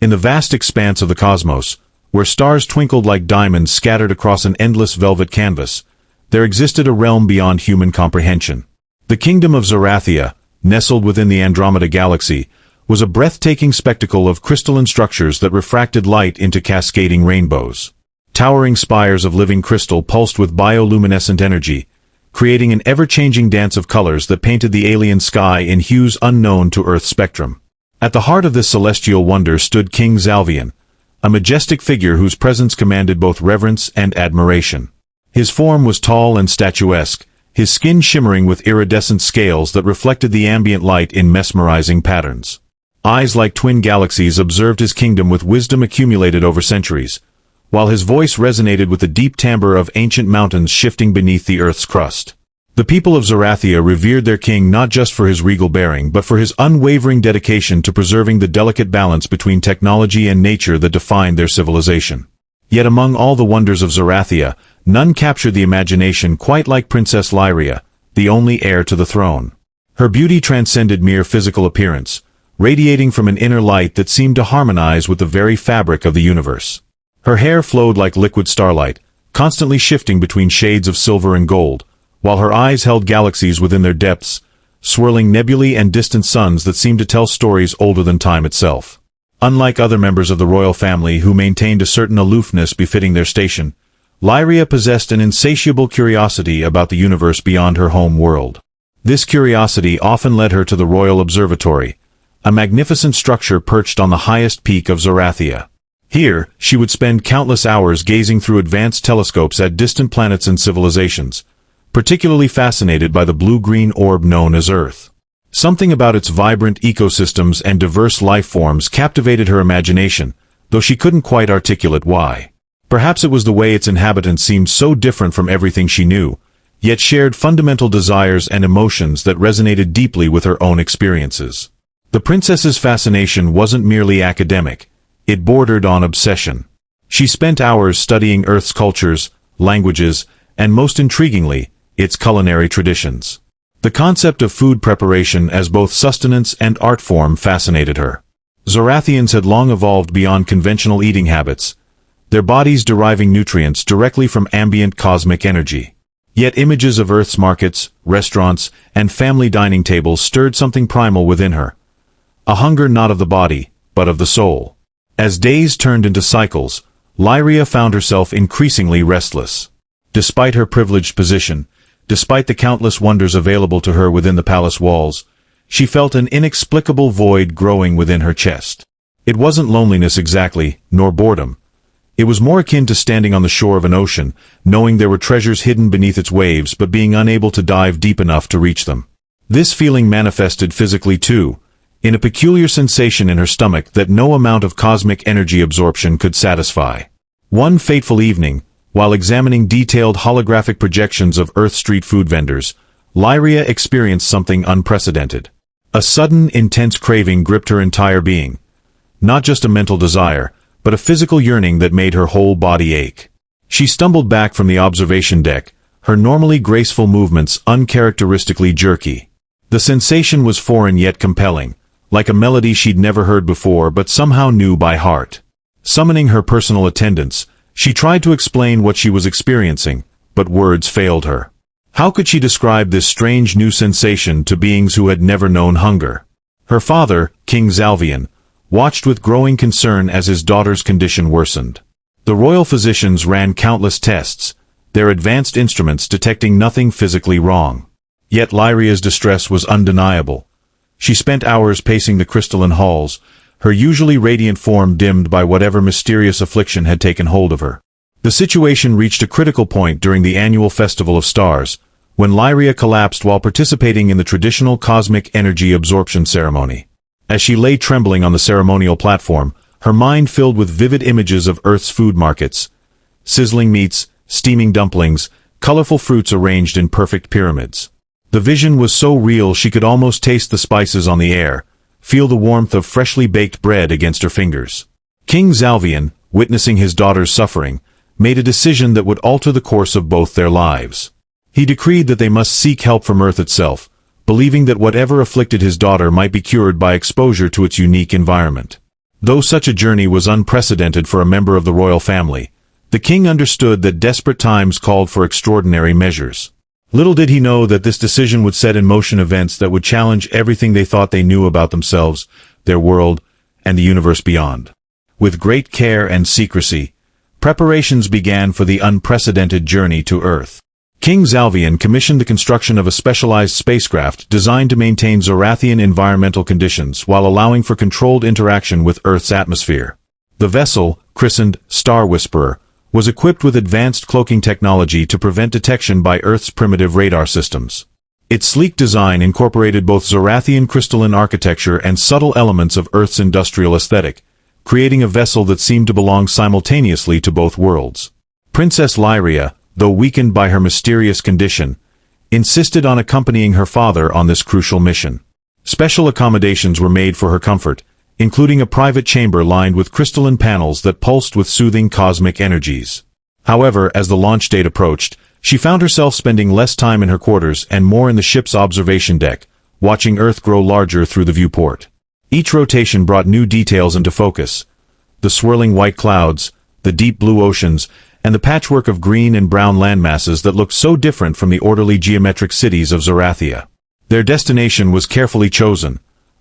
In the vast expanse of the cosmos, where stars twinkled like diamonds scattered across an endless velvet canvas, there existed a realm beyond human comprehension. The kingdom of Zaria, nestled within the Andromeda galaxy, was a breathtaking spectacle of crystalline structures that refracted light into cascading rainbows. Towering spires of living crystal pulsed with bioluminescent energy, creating an ever-changing dance of colors that painted the alien sky in hues unknown to Earth's spectrum. At the heart of this celestial wonder stood King Zaria, a majestic figure whose presence commanded both reverence and admiration. His form was tall and statuesque, his skin shimmering with iridescent scales that reflected the ambient light in mesmerizing patterns. Eyes like twin galaxies observed his kingdom with wisdom accumulated over centuries, while his voice resonated with the deep timbre of ancient mountains shifting beneath the Earth's crust. The people of Zaria revered their king not just for his regal bearing but for his unwavering dedication to preserving the delicate balance between technology and nature that defined their civilization. Yet among all the wonders of Zaria, none captured the imagination quite like Princess Lyria, the only heir to the throne. Her beauty transcended mere physical appearance, radiating from an inner light that seemed to harmonize with the very fabric of the universe. Her hair flowed like liquid starlight, constantly shifting between shades of silver and gold, while her eyes held galaxies within their depths, swirling nebulae and distant suns that seemed to tell stories older than time itself. Unlike other members of the royal family who maintained a certain aloofness befitting their station, Lyria possessed an insatiable curiosity about the universe beyond her home world. This curiosity often led her to the Royal Observatory, a magnificent structure perched on the highest peak of Zaria. Here, she would spend countless hours gazing through advanced telescopes at distant planets and civilizations, particularly fascinated by the blue-green orb known as Earth. Something about its vibrant ecosystems and diverse life forms captivated her imagination, though she couldn't quite articulate why. Perhaps it was the way its inhabitants seemed so different from everything she knew, yet shared fundamental desires and emotions that resonated deeply with her own experiences. The princess's fascination wasn't merely academic, it bordered on obsession. She spent hours studying Earth's cultures, languages, and most intriguingly, its culinary traditions. The concept of food preparation as both sustenance and art form fascinated her. Zarathans had long evolved beyond conventional eating habits, their bodies deriving nutrients directly from ambient cosmic energy. Yet images of Earth's markets, restaurants, and family dining tables stirred something primal within her. A hunger not of the body, but of the soul. As days turned into cycles, Lyria found herself increasingly restless. Despite her privileged position, despite the countless wonders available to her within the palace walls, she felt an inexplicable void growing within her chest. It wasn't loneliness exactly, nor boredom. It was more akin to standing on the shore of an ocean, knowing there were treasures hidden beneath its waves but being unable to dive deep enough to reach them. This feeling manifested physically too, in a peculiar sensation in her stomach that no amount of cosmic energy absorption could satisfy. One fateful evening, while examining detailed holographic projections of Earth street food vendors, Lyria experienced something unprecedented. A sudden, intense craving gripped her entire being. Not just a mental desire, but a physical yearning that made her whole body ache. She stumbled back from the observation deck, her normally graceful movements uncharacteristically jerky. The sensation was foreign yet compelling, like a melody she'd never heard before but somehow knew by heart. Summoning her personal attendants, she tried to explain what she was experiencing, but words failed her. How could she describe this strange new sensation to beings who had never known hunger? Her father, King Zaria, watched with growing concern as his daughter's condition worsened. The royal physicians ran countless tests, their advanced instruments detecting nothing physically wrong. Yet Lyria's distress was undeniable. She spent hours pacing the crystalline halls, her usually radiant form dimmed by whatever mysterious affliction had taken hold of her. The situation reached a critical point during the annual Festival of Stars, when Lyria collapsed while participating in the traditional cosmic energy absorption ceremony. As she lay trembling on the ceremonial platform, her mind filled with vivid images of Earth's food markets, sizzling meats, steaming dumplings, colorful fruits arranged in perfect pyramids. The vision was so real she could almost taste the spices on the air, feel the warmth of freshly baked bread against her fingers. King Zaria, witnessing his daughter's suffering, made a decision that would alter the course of both their lives. He decreed that they must seek help from Earth itself, believing that whatever afflicted his daughter might be cured by exposure to its unique environment. Though such a journey was unprecedented for a member of the royal family, the king understood that desperate times called for extraordinary measures. Little did he know that this decision would set in motion events that would challenge everything they thought they knew about themselves, their world, and the universe beyond. With great care and secrecy, preparations began for the unprecedented journey to Earth. King Zalvian commissioned the construction of a specialized spacecraft designed to maintain Zarathian environmental conditions while allowing for controlled interaction with Earth's atmosphere. The vessel, christened Star Whisperer, was equipped with advanced cloaking technology to prevent detection by Earth's primitive radar systems. Its sleek design incorporated both Zarathian crystalline architecture and subtle elements of Earth's industrial aesthetic, creating a vessel that seemed to belong simultaneously to both worlds. Princess Lyria, though weakened by her mysterious condition, insisted on accompanying her father on this crucial mission. Special accommodations were made for her comfort, including a private chamber lined with crystalline panels that pulsed with soothing cosmic energies. However, as the launch date approached, she found herself spending less time in her quarters and more in the ship's observation deck, watching Earth grow larger through the viewport. Each rotation brought new details into focus: the swirling white clouds, the deep blue oceans, and the patchwork of green and brown landmasses that looked so different from the orderly geometric cities of Zarathia. Their destination was carefully chosen,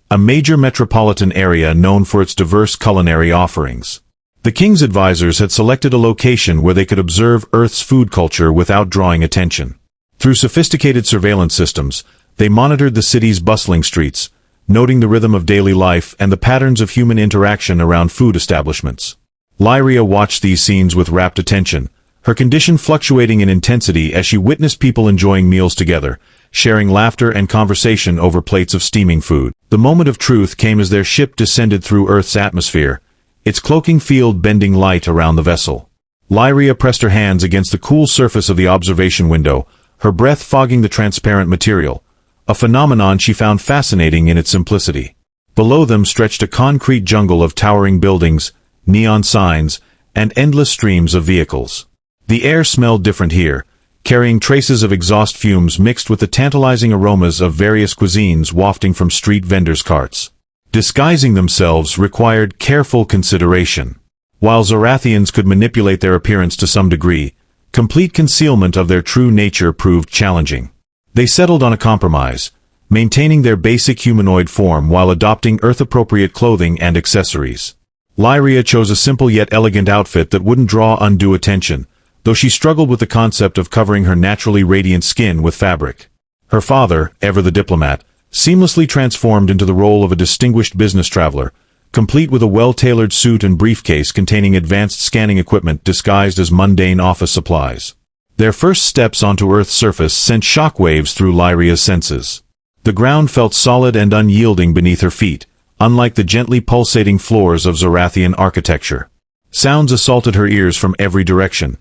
a major metropolitan area known for its diverse culinary offerings. The king's advisors had selected a location where they could observe Earth's food culture without drawing attention. Through sophisticated surveillance systems, they monitored the city's bustling streets, noting the rhythm of daily life and the patterns of human interaction around food establishments. Lyria watched these scenes with rapt attention, her condition fluctuating in intensity as she witnessed people enjoying meals together, sharing laughter and conversation over plates of steaming food. The moment of truth came as their ship descended through Earth's atmosphere, its cloaking field bending light around the vessel. Lyria pressed her hands against the cool surface of the observation window, her breath fogging the transparent material, a phenomenon she found fascinating in its simplicity. Below them stretched a concrete jungle of towering buildings, neon signs, and endless streams of vehicles. The air smelled different here, carrying traces of exhaust fumes mixed with the tantalizing aromas of various cuisines wafting from street vendors' carts. Disguising themselves required careful consideration. While Zarathians could manipulate their appearance to some degree, complete concealment of their true nature proved challenging. They settled on a compromise, maintaining their basic humanoid form while adopting Earth-appropriate clothing and accessories. Lyria chose a simple yet elegant outfit that wouldn't draw undue attention, though she struggled with the concept of covering her naturally radiant skin with fabric. Her father, ever the diplomat, seamlessly transformed into the role of a distinguished business traveler, complete with a well-tailored suit and briefcase containing advanced scanning equipment disguised as mundane office supplies. Their first steps onto Earth's surface sent shockwaves through Lyria's senses. The ground felt solid and unyielding beneath her feet, unlike the gently pulsating floors of Zarathian architecture. Sounds assaulted her ears from every direction.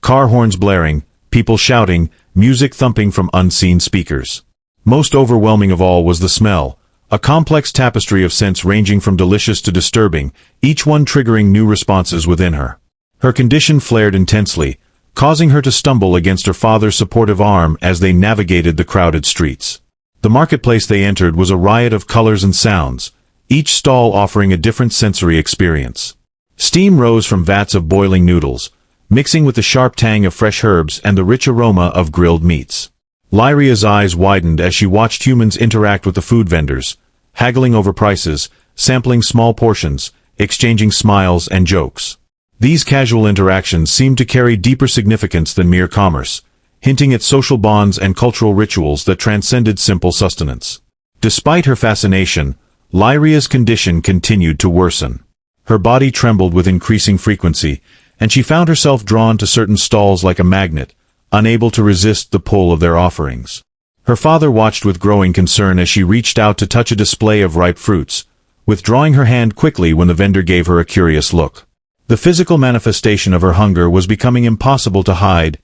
Car horns blaring, people shouting, music thumping from unseen speakers. Most overwhelming of all was the smell, a complex tapestry of scents ranging from delicious to disturbing, each one triggering new responses within her. Her condition flared intensely, causing her to stumble against her father's supportive arm as they navigated the crowded streets. The marketplace they entered was a riot of colors and sounds, each stall offering a different sensory experience. Steam rose from vats of boiling noodles, mixing with the sharp tang of fresh herbs and the rich aroma of grilled meats. Lyria's eyes widened as she watched humans interact with the food vendors, haggling over prices, sampling small portions, exchanging smiles and jokes. These casual interactions seemed to carry deeper significance than mere commerce, hinting at social bonds and cultural rituals that transcended simple sustenance. Despite her fascination, Lyria's condition continued to worsen. Her body trembled with increasing frequency, and she found herself drawn to certain stalls like a magnet, unable to resist the pull of their offerings. Her father watched with growing concern as she reached out to touch a display of ripe fruits, withdrawing her hand quickly when the vendor gave her a curious look. The physical manifestation of her hunger was becoming impossible to hide.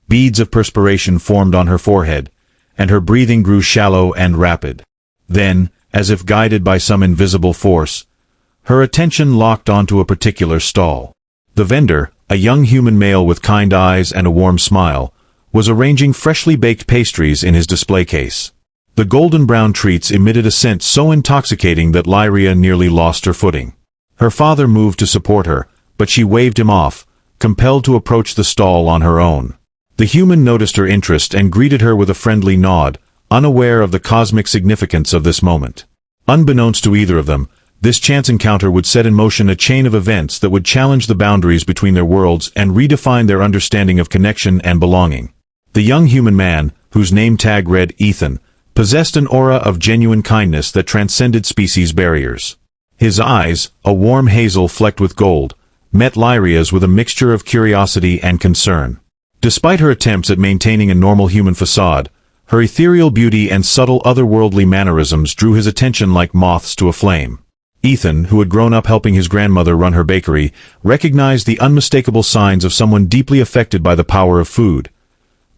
Beads of perspiration formed on her forehead, and her breathing grew shallow and rapid. Then, as if guided by some invisible force, her attention locked onto a particular stall. The vendor, a young human male with kind eyes and a warm smile, was arranging freshly baked pastries in his display case. The golden brown treats emitted a scent so intoxicating that Lyria nearly lost her footing. Her father moved to support her, but she waved him off, compelled to approach the stall on her own. The human noticed her interest and greeted her with a friendly nod, unaware of the cosmic significance of this moment. Unbeknownst to either of them, this chance encounter would set in motion a chain of events that would challenge the boundaries between their worlds and redefine their understanding of connection and belonging. The young human man, whose name tag read Ethan, possessed an aura of genuine kindness that transcended species barriers. His eyes, a warm hazel flecked with gold, met Lyria's with a mixture of curiosity and concern. Despite her attempts at maintaining a normal human facade, her ethereal beauty and subtle otherworldly mannerisms drew his attention like moths to a flame. Ethan, who had grown up helping his grandmother run her bakery, recognized the unmistakable signs of someone deeply affected by the power of food.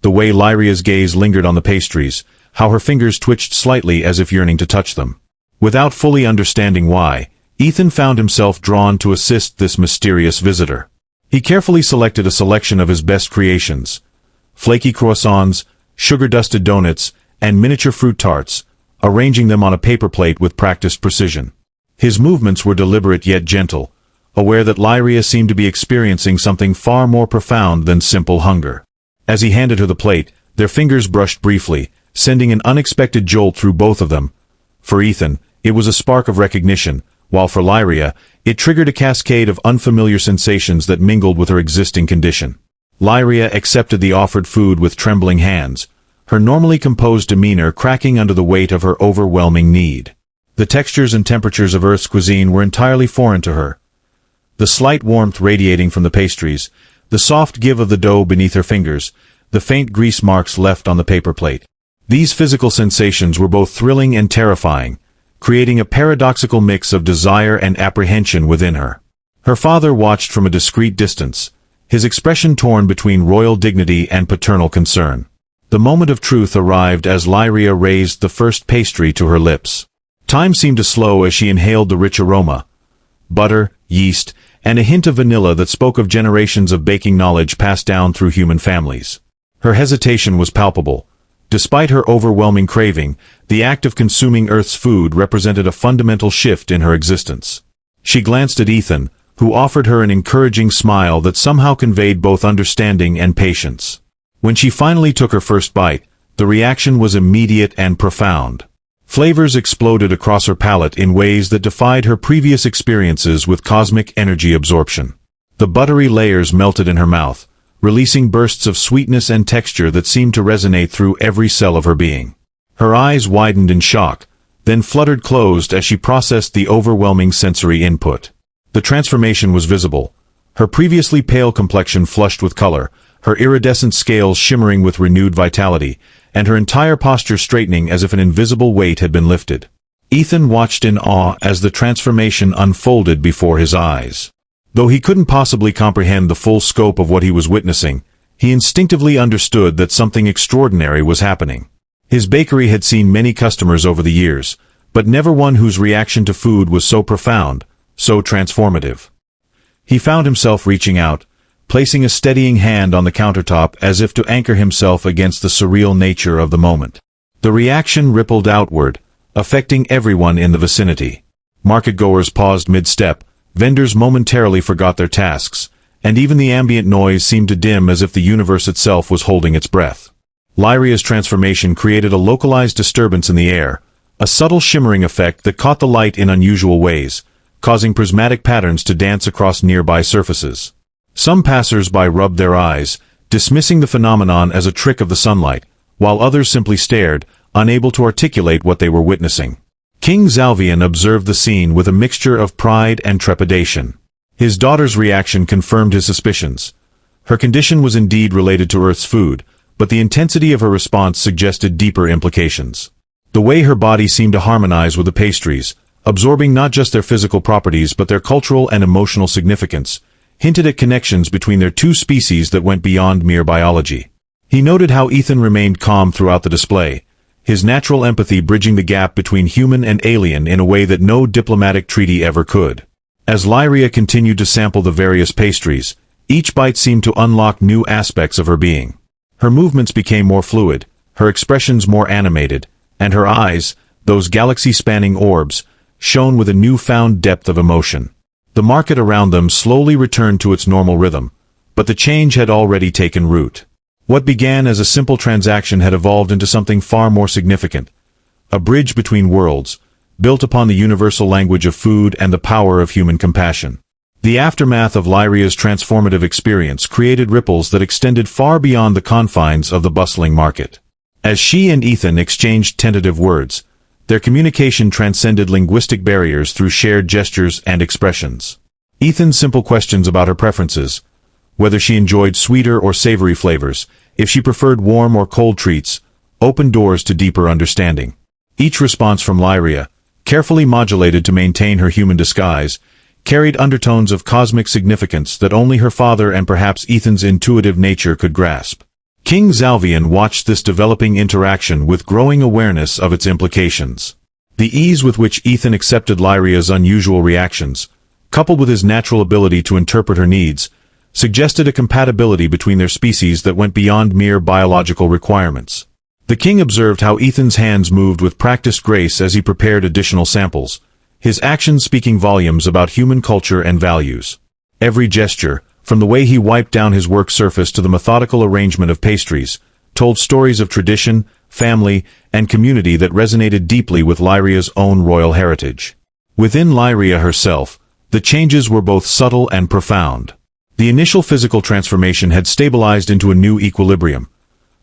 The way Lyria's gaze lingered on the pastries, how her fingers twitched slightly as if yearning to touch them. Without fully understanding why, Ethan found himself drawn to assist this mysterious visitor. He carefully selected a selection of his best creations: flaky croissants, sugar-dusted donuts, and miniature fruit tarts, arranging them on a paper plate with practiced precision. His movements were deliberate yet gentle, aware that Lyria seemed to be experiencing something far more profound than simple hunger. As he handed her the plate, their fingers brushed briefly, sending an unexpected jolt through both of them. For Ethan, it was a spark of recognition, while for Lyria, it triggered a cascade of unfamiliar sensations that mingled with her existing condition. Lyria accepted the offered food with trembling hands, her normally composed demeanor cracking under the weight of her overwhelming need. The textures and temperatures of Earth's cuisine were entirely foreign to her. The slight warmth radiating from the pastries, the soft give of the dough beneath her fingers, the faint grease marks left on the paper plate. These physical sensations were both thrilling and terrifying, creating a paradoxical mix of desire and apprehension within her. Her father watched from a discreet distance, his expression torn between royal dignity and paternal concern. The moment of truth arrived as Lyria raised the first pastry to her lips. Time seemed to slow as she inhaled the rich aroma. Butter, yeast, and a hint of vanilla that spoke of generations of baking knowledge passed down through human families. Her hesitation was palpable. Despite her overwhelming craving, the act of consuming Earth's food represented a fundamental shift in her existence. She glanced at Ethan, who offered her an encouraging smile that somehow conveyed both understanding and patience. When she finally took her first bite, the reaction was immediate and profound. Flavors exploded across her palate in ways that defied her previous experiences with cosmic energy absorption. The buttery layers melted in her mouth, releasing bursts of sweetness and texture that seemed to resonate through every cell of her being. Her eyes widened in shock, then fluttered closed as she processed the overwhelming sensory input. The transformation was visible. Her previously pale complexion flushed with color, her iridescent scales shimmering with renewed vitality, and her entire posture straightening as if an invisible weight had been lifted. Ethan watched in awe as the transformation unfolded before his eyes. Though he couldn't possibly comprehend the full scope of what he was witnessing, he instinctively understood that something extraordinary was happening. His bakery had seen many customers over the years, but never one whose reaction to food was so profound, so transformative. He found himself reaching out, placing a steadying hand on the countertop as if to anchor himself against the surreal nature of the moment. The reaction rippled outward, affecting everyone in the vicinity. Market-goers paused mid-step, vendors momentarily forgot their tasks, and even the ambient noise seemed to dim as if the universe itself was holding its breath. Lyria's transformation created a localized disturbance in the air, a subtle shimmering effect that caught the light in unusual ways, causing prismatic patterns to dance across nearby surfaces. Some passers-by rubbed their eyes, dismissing the phenomenon as a trick of the sunlight, while others simply stared, unable to articulate what they were witnessing. King Zalvian observed the scene with a mixture of pride and trepidation. His daughter's reaction confirmed his suspicions. Her condition was indeed related to Earth's food, but the intensity of her response suggested deeper implications. The way her body seemed to harmonize with the pastries, absorbing not just their physical properties but their cultural and emotional significance, hinted at connections between their two species that went beyond mere biology. He noted how Ethan remained calm throughout the display, his natural empathy bridging the gap between human and alien in a way that no diplomatic treaty ever could. As Lyria continued to sample the various pastries, each bite seemed to unlock new aspects of her being. Her movements became more fluid, her expressions more animated, and her eyes, those galaxy-spanning orbs, shone with a newfound depth of emotion. The market around them slowly returned to its normal rhythm, but the change had already taken root. What began as a simple transaction had evolved into something far more significant, a bridge between worlds, built upon the universal language of food and the power of human compassion. The aftermath of Lyria's transformative experience created ripples that extended far beyond the confines of the bustling market. As she and Ethan exchanged tentative words, their communication transcended linguistic barriers through shared gestures and expressions. Ethan's simple questions about her preferences, whether she enjoyed sweeter or savory flavors, if she preferred warm or cold treats, opened doors to deeper understanding. Each response from Lyria, carefully modulated to maintain her human disguise, carried undertones of cosmic significance that only her father and perhaps Ethan's intuitive nature could grasp. King Zalvian watched this developing interaction with growing awareness of its implications. The ease with which Ethan accepted Lyria's unusual reactions, coupled with his natural ability to interpret her needs, suggested a compatibility between their species that went beyond mere biological requirements. The king observed how Ethan's hands moved with practiced grace as he prepared additional samples, his actions speaking volumes about human culture and values. Every gesture, from the way he wiped down his work surface to the methodical arrangement of pastries, told stories of tradition, family, and community that resonated deeply with Lyria's own royal heritage. Within Lyria herself, the changes were both subtle and profound. The initial physical transformation had stabilized into a new equilibrium.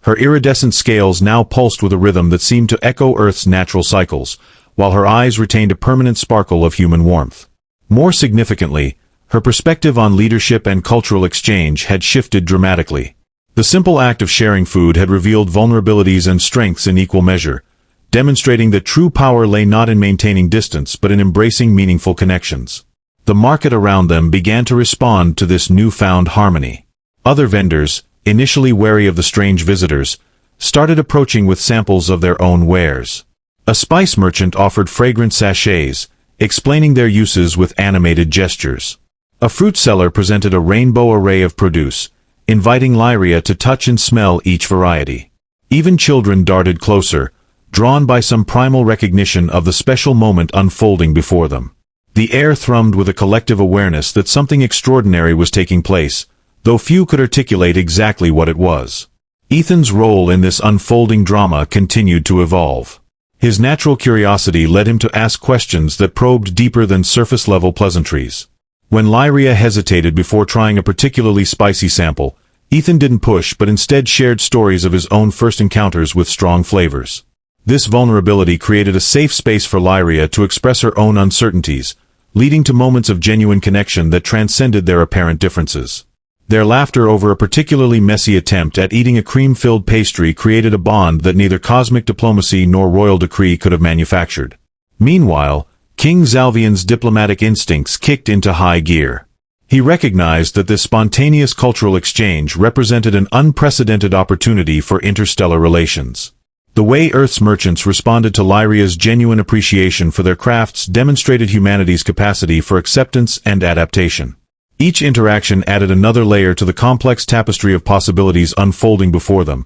Her iridescent scales now pulsed with a rhythm that seemed to echo Earth's natural cycles, while her eyes retained a permanent sparkle of human warmth. More significantly, her perspective on leadership and cultural exchange had shifted dramatically. The simple act of sharing food had revealed vulnerabilities and strengths in equal measure, demonstrating that true power lay not in maintaining distance but in embracing meaningful connections. The market around them began to respond to this newfound harmony. Other vendors, initially wary of the strange visitors, started approaching with samples of their own wares. A spice merchant offered fragrant sachets, explaining their uses with animated gestures. A fruit seller presented a rainbow array of produce, inviting Lyria to touch and smell each variety. Even children darted closer, drawn by some primal recognition of the special moment unfolding before them. The air thrummed with a collective awareness that something extraordinary was taking place, though few could articulate exactly what it was. Ethan's role in this unfolding drama continued to evolve. His natural curiosity led him to ask questions that probed deeper than surface-level pleasantries. When Lyria hesitated before trying a particularly spicy sample, Ethan didn't push but instead shared stories of his own first encounters with strong flavors. This vulnerability created a safe space for Lyria to express her own uncertainties, leading to moments of genuine connection that transcended their apparent differences. Their laughter over a particularly messy attempt at eating a cream-filled pastry created a bond that neither cosmic diplomacy nor royal decree could have manufactured. Meanwhile, King Zalvian's diplomatic instincts kicked into high gear. He recognized that this spontaneous cultural exchange represented an unprecedented opportunity for interstellar relations. The way Earth's merchants responded to Lyria's genuine appreciation for their crafts demonstrated humanity's capacity for acceptance and adaptation. Each interaction added another layer to the complex tapestry of possibilities unfolding before them.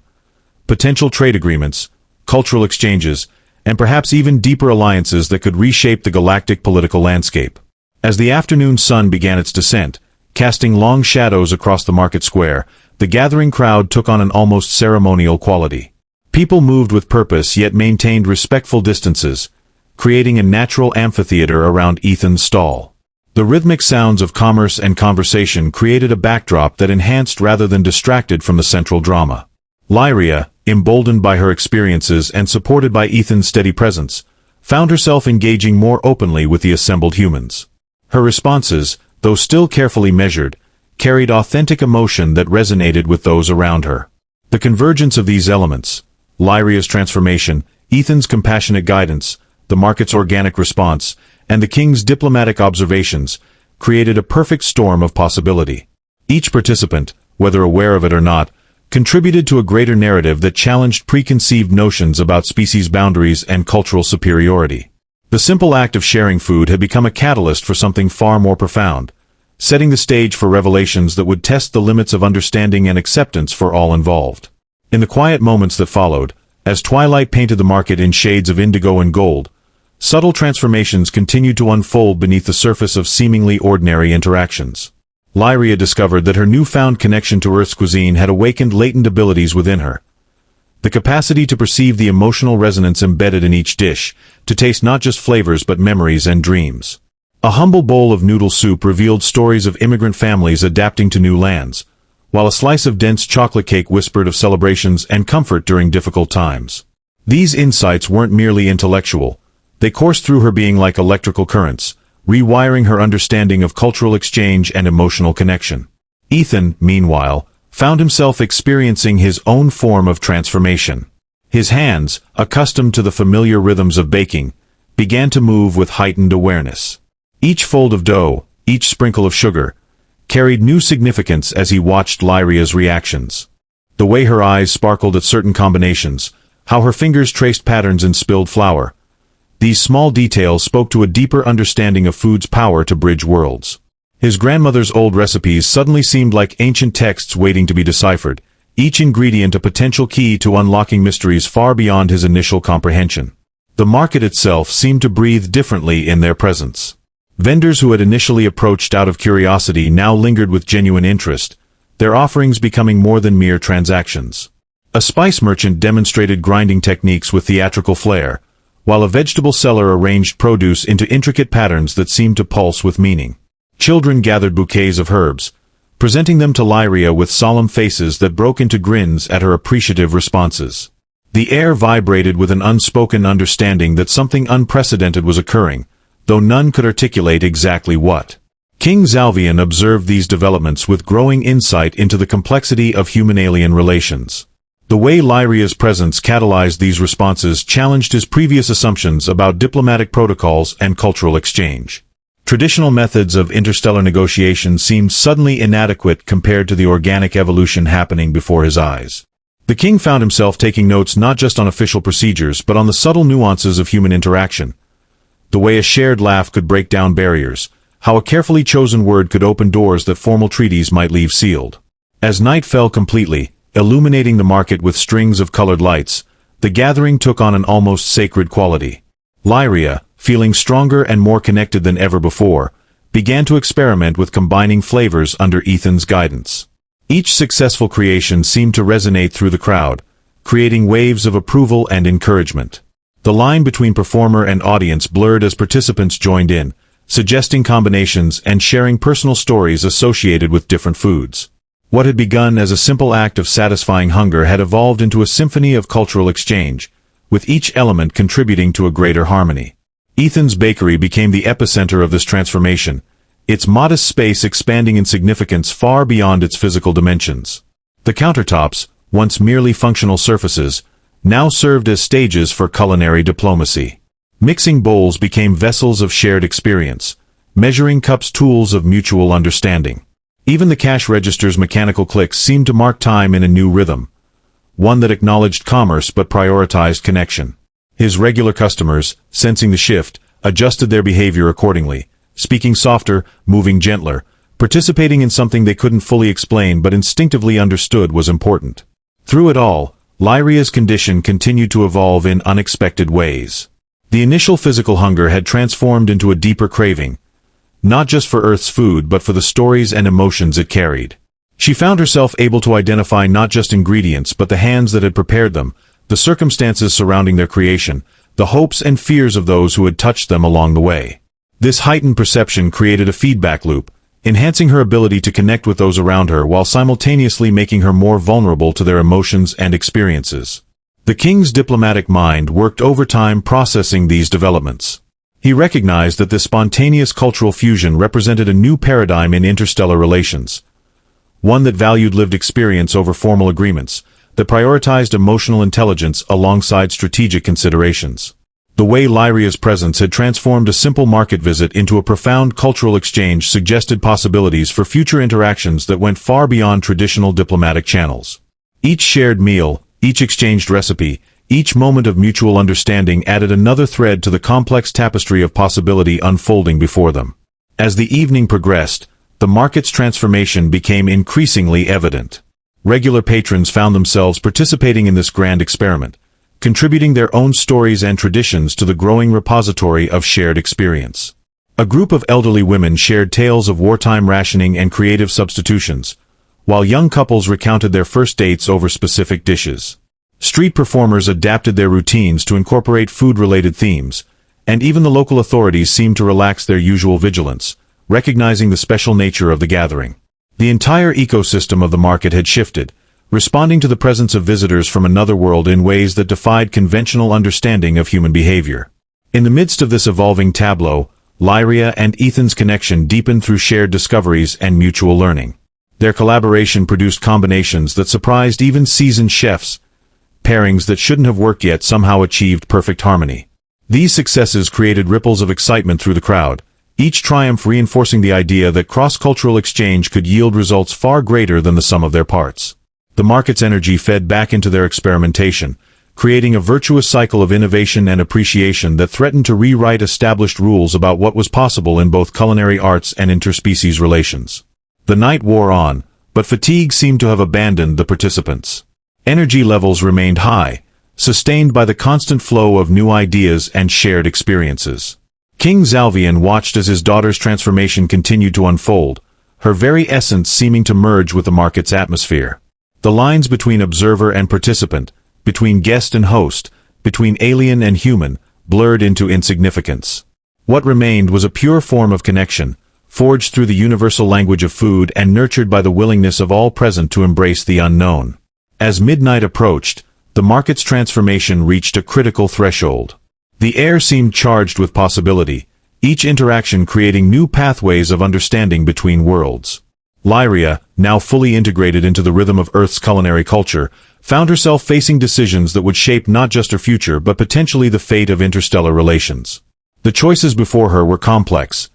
Potential trade agreements, cultural exchanges, and perhaps even deeper alliances that could reshape the galactic political landscape. As the afternoon sun began its descent, casting long shadows across the market square, the gathering crowd took on an almost ceremonial quality. People moved with purpose yet maintained respectful distances, creating a natural amphitheater around Ethan's stall. The rhythmic sounds of commerce and conversation created a backdrop that enhanced rather than distracted from the central drama. Lyria, emboldened by her experiences and supported by Ethan's steady presence, found herself engaging more openly with the assembled humans. Her responses, though still carefully measured, carried authentic emotion that resonated with those around her. The convergence of these elements, Lyria's transformation, Ethan's compassionate guidance, the market's organic response, and the king's diplomatic observations, created a perfect storm of possibility. Each participant, whether aware of it or not, contributed to a greater narrative that challenged preconceived notions about species boundaries and cultural superiority. The simple act of sharing food had become a catalyst for something far more profound, setting the stage for revelations that would test the limits of understanding and acceptance for all involved. In the quiet moments that followed, as twilight painted the market in shades of indigo and gold, Subtle transformations continued to unfold beneath the surface of seemingly ordinary interactions. Lyria discovered that her newfound connection to Earth's cuisine had awakened latent abilities within her. The capacity to perceive the emotional resonance embedded in each dish, to taste not just flavors but memories and dreams. A humble bowl of noodle soup revealed stories of immigrant families adapting to new lands, while a slice of dense chocolate cake whispered of celebrations and comfort during difficult times. These insights weren't merely intellectual. They coursed through her being like electrical currents, rewiring her understanding of cultural exchange and emotional connection. Ethan, meanwhile, found himself experiencing his own form of transformation. His hands, accustomed to the familiar rhythms of baking, began to move with heightened awareness. Each fold of dough, each sprinkle of sugar, carried new significance as he watched Lyria's reactions. The way her eyes sparkled at certain combinations, how her fingers traced patterns in spilled flour. These small details spoke to a deeper understanding of food's power to bridge worlds. His grandmother's old recipes suddenly seemed like ancient texts waiting to be deciphered, each ingredient a potential key to unlocking mysteries far beyond his initial comprehension. The market itself seemed to breathe differently in their presence. Vendors who had initially approached out of curiosity now lingered with genuine interest, their offerings becoming more than mere transactions. A spice merchant demonstrated grinding techniques with theatrical flair, while a vegetable seller arranged produce into intricate patterns that seemed to pulse with meaning. Children gathered bouquets of herbs, presenting them to Lyria with solemn faces that broke into grins at her appreciative responses. The air vibrated with an unspoken understanding that something unprecedented was occurring, though none could articulate exactly what. King Zalvian observed these developments with growing insight into the complexity of human-alien relations. The way Lyria's presence catalyzed these responses challenged his previous assumptions about diplomatic protocols and cultural exchange. Traditional methods of interstellar negotiation seemed suddenly inadequate compared to the organic evolution happening before his eyes. The king found himself taking notes not just on official procedures but on the subtle nuances of human interaction. The way a shared laugh could break down barriers, how a carefully chosen word could open doors that formal treaties might leave sealed. As night fell completely, illuminating the market with strings of colored lights, the gathering took on an almost sacred quality. Lyria, feeling stronger and more connected than ever before, began to experiment with combining flavors under Ethan's guidance. Each successful creation seemed to resonate through the crowd, creating waves of approval and encouragement. The line between performer and audience blurred as participants joined in, suggesting combinations and sharing personal stories associated with different foods. What had begun as a simple act of satisfying hunger had evolved into a symphony of cultural exchange, with each element contributing to a greater harmony. Ethan's bakery became the epicenter of this transformation, its modest space expanding in significance far beyond its physical dimensions. The countertops, once merely functional surfaces, now served as stages for culinary diplomacy. Mixing bowls became vessels of shared experience, measuring cups tools of mutual understanding. Even the cash register's mechanical clicks seemed to mark time in a new rhythm, one that acknowledged commerce but prioritized connection. His regular customers, sensing the shift, adjusted their behavior accordingly, speaking softer, moving gentler, participating in something they couldn't fully explain but instinctively understood was important. Through it all, Lyria's condition continued to evolve in unexpected ways. The initial physical hunger had transformed into a deeper craving, not just for Earth's food but for the stories and emotions it carried. She found herself able to identify not just ingredients but the hands that had prepared them, the circumstances surrounding their creation, the hopes and fears of those who had touched them along the way. This heightened perception created a feedback loop, enhancing her ability to connect with those around her while simultaneously making her more vulnerable to their emotions and experiences. The king's diplomatic mind worked overtime processing these developments. He recognized that this spontaneous cultural fusion represented a new paradigm in interstellar relations, one that valued lived experience over formal agreements, that prioritized emotional intelligence alongside strategic considerations. The way Lyria's presence had transformed a simple market visit into a profound cultural exchange suggested possibilities for future interactions that went far beyond traditional diplomatic channels. Each shared meal, each exchanged recipe, each moment of mutual understanding added another thread to the complex tapestry of possibility unfolding before them. As the evening progressed, the market's transformation became increasingly evident. Regular patrons found themselves participating in this grand experiment, contributing their own stories and traditions to the growing repository of shared experience. A group of elderly women shared tales of wartime rationing and creative substitutions, while young couples recounted their first dates over specific dishes. Street performers adapted their routines to incorporate food-related themes, and even the local authorities seemed to relax their usual vigilance, recognizing the special nature of the gathering. The entire ecosystem of the market had shifted, responding to the presence of visitors from another world in ways that defied conventional understanding of human behavior. In the midst of this evolving tableau, Lyria and Ethan's connection deepened through shared discoveries and mutual learning. Their collaboration produced combinations that surprised even seasoned chefs. Pairings that shouldn't have worked yet somehow achieved perfect harmony. These successes created ripples of excitement through the crowd, each triumph reinforcing the idea that cross-cultural exchange could yield results far greater than the sum of their parts. The market's energy fed back into their experimentation, creating a virtuous cycle of innovation and appreciation that threatened to rewrite established rules about what was possible in both culinary arts and interspecies relations. The night wore on, but fatigue seemed to have abandoned the participants. Energy levels remained high, sustained by the constant flow of new ideas and shared experiences. King Zalvian watched as his daughter's transformation continued to unfold, her very essence seeming to merge with the market's atmosphere. The lines between observer and participant, between guest and host, between alien and human, blurred into insignificance. What remained was a pure form of connection, forged through the universal language of food and nurtured by the willingness of all present to embrace the unknown. As midnight approached, the market's transformation reached a critical threshold. The air seemed charged with possibility, each interaction creating new pathways of understanding between worlds. Lyria, now fully integrated into the rhythm of Earth's culinary culture, found herself facing decisions that would shape not just her future but potentially the fate of interstellar relations. The choices before her were complex,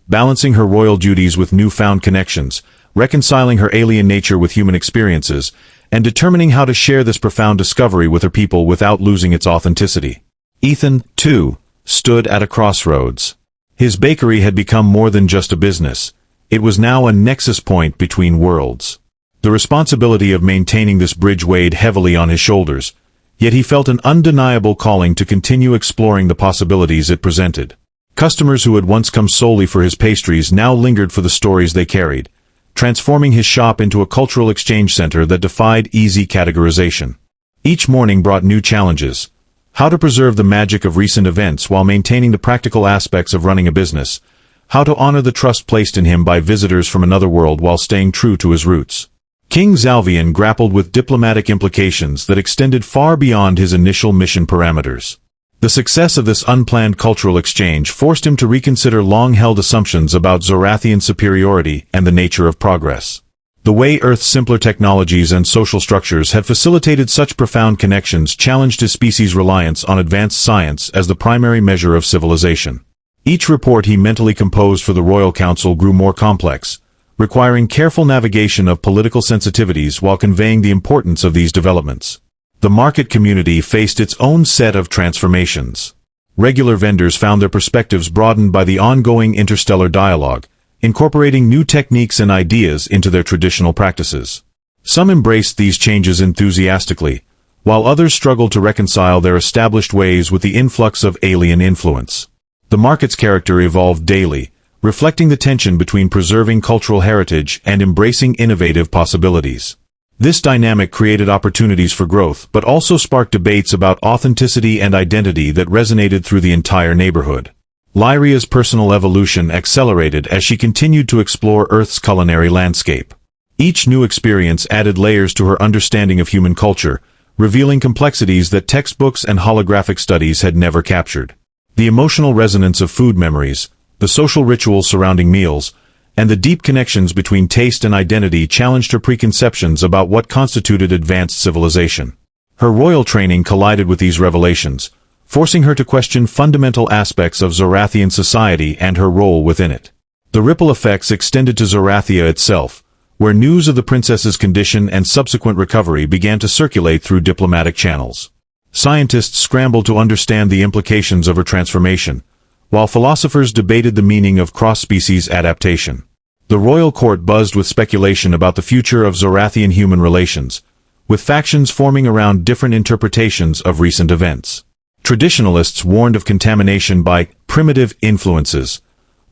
balancing her royal duties with newfound connections, reconciling her alien nature with human experiences, and determining how to share this profound discovery with her people without losing its authenticity. Ethan, too, stood at a crossroads. His bakery had become more than just a business. It was now a nexus point between worlds. The responsibility of maintaining this bridge weighed heavily on his shoulders, yet he felt an undeniable calling to continue exploring the possibilities it presented. Customers who had once come solely for his pastries now lingered for the stories they carried, transforming his shop into a cultural exchange center that defied easy categorization. Each morning brought new challenges. How to preserve the magic of recent events while maintaining the practical aspects of running a business. How to honor the trust placed in him by visitors from another world while staying true to his roots. King Zalvian grappled with diplomatic implications that extended far beyond his initial mission parameters. The success of this unplanned cultural exchange forced him to reconsider long-held assumptions about Zorathian superiority and the nature of progress. The way Earth's simpler technologies and social structures had facilitated such profound connections challenged his species' reliance on advanced science as the primary measure of civilization. Each report he mentally composed for the Royal Council grew more complex, requiring careful navigation of political sensitivities while conveying the importance of these developments. The market community faced its own set of transformations. Regular vendors found their perspectives broadened by the ongoing interstellar dialogue, incorporating new techniques and ideas into their traditional practices. Some embraced these changes enthusiastically, while others struggled to reconcile their established ways with the influx of alien influence. The market's character evolved daily, reflecting the tension between preserving cultural heritage and embracing innovative possibilities. This dynamic created opportunities for growth, but also sparked debates about authenticity and identity that resonated through the entire neighborhood. Lyria's personal evolution accelerated as she continued to explore Earth's culinary landscape. Each new experience added layers to her understanding of human culture, revealing complexities that textbooks and holographic studies had never captured. The emotional resonance of food memories, the social rituals surrounding meals, and the deep connections between taste and identity challenged her preconceptions about what constituted advanced civilization. Her royal training collided with these revelations, forcing her to question fundamental aspects of Zorathian society and her role within it. The ripple effects extended to Zorathia itself, where news of the princess's condition and subsequent recovery began to circulate through diplomatic channels. Scientists scrambled to understand the implications of her transformation, while philosophers debated the meaning of cross-species adaptation. The royal court buzzed with speculation about the future of Zorathian human relations, with factions forming around different interpretations of recent events. Traditionalists warned of contamination by primitive influences,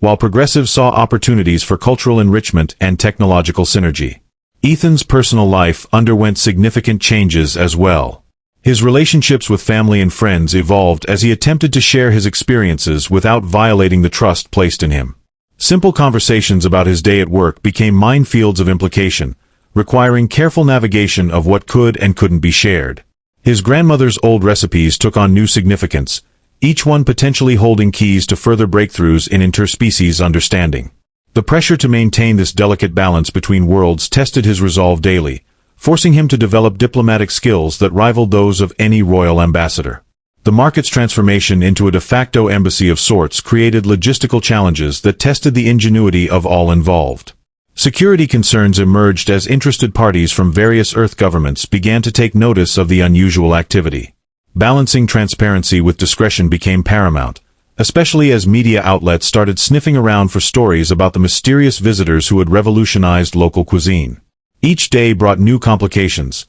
while progressives saw opportunities for cultural enrichment and technological synergy. Ethan's personal life underwent significant changes as well. His relationships with family and friends evolved as he attempted to share his experiences without violating the trust placed in him. Simple conversations about his day at work became minefields of implication, requiring careful navigation of what could and couldn't be shared. His grandmother's old recipes took on new significance, each one potentially holding keys to further breakthroughs in interspecies understanding. The pressure to maintain this delicate balance between worlds tested his resolve daily, forcing him to develop diplomatic skills that rivaled those of any royal ambassador. The market's transformation into a de facto embassy of sorts created logistical challenges that tested the ingenuity of all involved. Security concerns emerged as interested parties from various Earth governments began to take notice of the unusual activity. Balancing transparency with discretion became paramount, especially as media outlets started sniffing around for stories about the mysterious visitors who had revolutionized local cuisine. Each day brought new complications,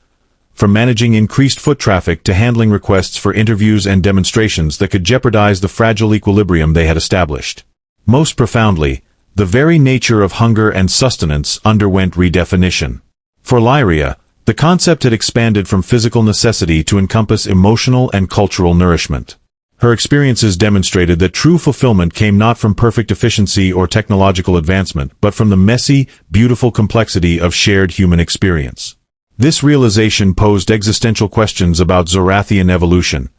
from managing increased foot traffic to handling requests for interviews and demonstrations that could jeopardize the fragile equilibrium they had established. Most profoundly, the very nature of hunger and sustenance underwent redefinition. For Lyria, the concept had expanded from physical necessity to encompass emotional and cultural nourishment. Her experiences demonstrated that true fulfillment came not from perfect efficiency or technological advancement, but from the messy, beautiful complexity of shared human experience. This realization posed existential questions about Zorathian evolution.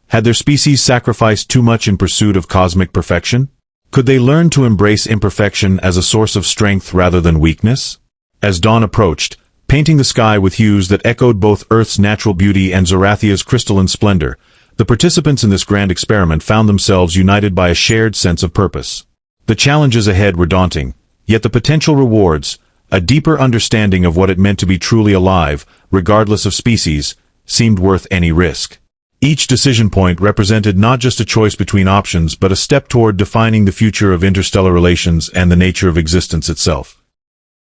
Had their species sacrificed too much in pursuit of cosmic perfection? Could they learn to embrace imperfection as a source of strength rather than weakness? As dawn approached, painting the sky with hues that echoed both Earth's natural beauty and Zorathia's crystalline splendor, the participants in this grand experiment found themselves united by a shared sense of purpose. The challenges ahead were daunting, yet the potential rewards, a deeper understanding of what it meant to be truly alive, regardless of species, seemed worth any risk. Each decision point represented not just a choice between options but a step toward defining the future of interstellar relations and the nature of existence itself.